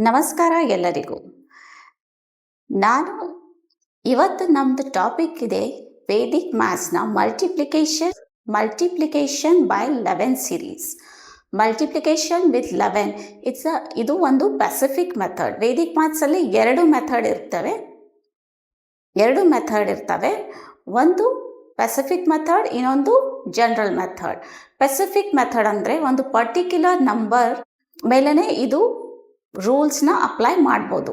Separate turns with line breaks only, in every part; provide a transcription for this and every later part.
ನಮಸ್ಕಾರ ಎಲ್ಲರಿಗೂ. ನಾನು ಇವತ್ತು ನಮ್ಮದು ಟಾಪಿಕ್ ಇದೆ ವೇದಿಕ್ ಮ್ಯಾಥ್ಸ್ನ multiplication by 11 series. Multiplication with 11 ಇದು ಒಂದು ಪೆಸಿಫಿಕ್ ಮೆಥಡ್. ವೇದಿಕ್ ಮ್ಯಾಥ್ಸಲ್ಲಿ ಎರಡು ಮೆಥಡ್ ಇರ್ತವೆ. ಒಂದು ಪೆಸಿಫಿಕ್ ಮೆಥಡ್, ಇನ್ನೊಂದು ಜನರಲ್ ಮೆಥಡ್. ಪೆಸಿಫಿಕ್ ಮೆಥಡ್ ಅಂದರೆ ಒಂದು ಪರ್ಟಿಕ್ಯುಲರ್ ನಂಬರ್ ಮೇಲೇ ಇದು ರೂಲ್ಸ್ನ ಅಪ್ಲೈ ಮಾಡ್ಬೋದು.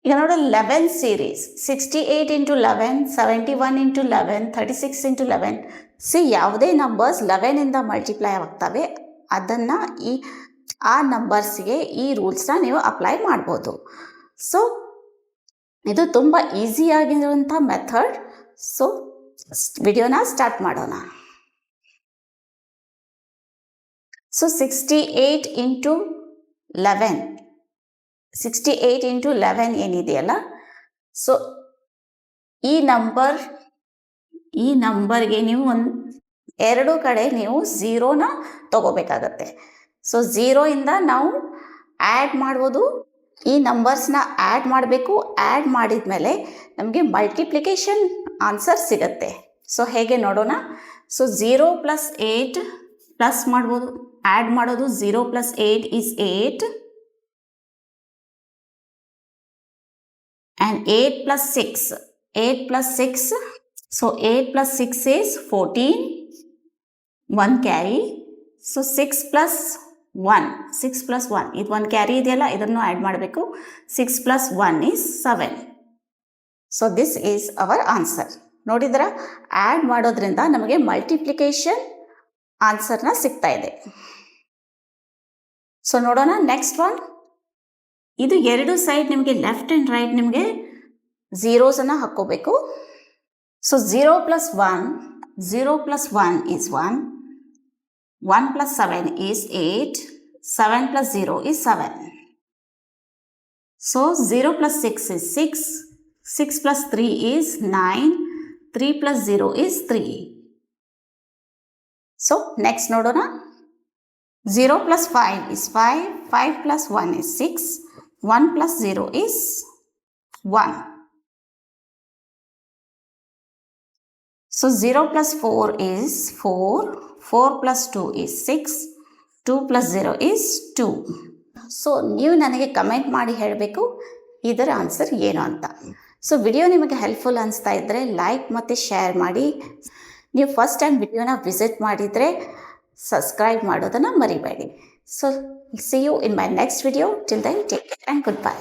ಈಗ ನೋಡಿ 11 ಸೀರೀಸ್, 68 × 11, 71 × 11, 36 × 11. ಯಾವುದೇ ನಂಬರ್ಸ್ 11ಇಂದ ಮಲ್ಟಿಪ್ಲೈ ಆಗ್ತವೆ, ಅದನ್ನು ಆ ನಂಬರ್ಸ್ಗೆ ಈ ರೂಲ್ಸ್ನ ನೀವು ಅಪ್ಲೈ ಮಾಡ್ಬೋದು. ಸೊ ಇದು ತುಂಬ ಈಸಿಯಾಗಿರುವಂಥ ಮೆಥಡ್. ಸೊ ವಿಡಿಯೋನ ಸ್ಟಾರ್ಟ್ ಮಾಡೋಣ. ಸೊ 68 × 11 ಏನಿದೆಯಲ್ಲ, ಸೊ ಈ ನಂಬರ್ಗೆ ನೀವು ಎರಡು ಕಡೆ ನೀವು ಝೀರೋನ ತಗೋಬೇಕಾಗತ್ತೆ. ಸೊ 0ಇಂದ ನಾವು ಆ್ಯಡ್ ಮಾಡ್ಬೋದು, ಈ ನಂಬರ್ಸ್ನ ಆ್ಯಡ್ ಮಾಡಬೇಕು. ಆ್ಯಡ್ ಮಾಡಿದ ಮೇಲೆ ನಮಗೆ ಮಲ್ಟಿಪ್ಲಿಕೇಶನ್ ಆನ್ಸರ್ ಸಿಗತ್ತೆ. ಸೊ ಹೇಗೆ ನೋಡೋಣ. ಸೊ 0 + 8 ಪ್ಲಸ್ ಮಾಡ್ಬೋದು, ಆ್ಯಡ್ ಮಾಡೋದು. 0 + 8 = 8 and 8 + 6. 8 + 6, so 8 + 6 is 14, 1 carry. So 6 + 1 ಇದು 1 ಕ್ಯಾರಿ ಇದೆಯಲ್ಲ, ಇದನ್ನು ಆ್ಯಡ್ ಮಾಡಬೇಕು. 6 + 1 is 7. So this is our answer. ನೋಡಿದ್ರ, ಆ್ಯಡ್ ಮಾಡೋದ್ರಿಂದ ನಮಗೆ ಮಲ್ಟಿಪ್ಲಿಕೇಶನ್ ಆನ್ಸರ್ನ ಸಿಗ್ತಾ ಇದೆ. ಸೊ ನೋಡೋಣ ನೆಕ್ಸ್ಟ್ ಒನ್. ಇದು ಎರಡು ಸೈಡ್ ನಿಮಗೆ ಲೆಫ್ಟ್ ಆ್ಯಂಡ್ ರೈಟ್ ನಿಮಗೆ ಝೀರೋಸನ್ನು ಹಾಕ್ಕೋಬೇಕು. So 0 + 1 is 1, 1 + 7 is 8, 7 + 0 is 7. So 0 + 6 is 6, 6 + 3 is 9, 3 + 0 is 3. So next ನೋಡೋಣ. 0 + 5 is 5, 5 + 1 is 6, 1 + 0 is 1. So 0 + 4 is 4, 4 + 2 is 6, 2 + 0 is 2. So ನೀವು ನನಗೆ ಕಮೆಂಟ್ ಮಾಡಿ ಹೇಳಬೇಕು ಇದರ ಆನ್ಸರ್ ಏನು ಅಂತ. ಸೊ ವಿಡಿಯೋ ನಿಮಗೆ ಹೆಲ್ಪ್ಫುಲ್ ಅನಿಸ್ತಾ ಇದ್ದರೆ ಲೈಕ್ ಮತ್ತು ಶೇರ್ ಮಾಡಿ. ನೀವು ಫಸ್ಟ್ ಟೈಮ್ ವಿಡಿಯೋನ ವಿಸಿಟ್ ಮಾಡಿದರೆ ಸಬ್ಸ್ಕ್ರೈಬ್ ಮಾಡೋದನ್ನು ಮರಿಬೇಡಿ. So see you in my next video. Till then take care and good by.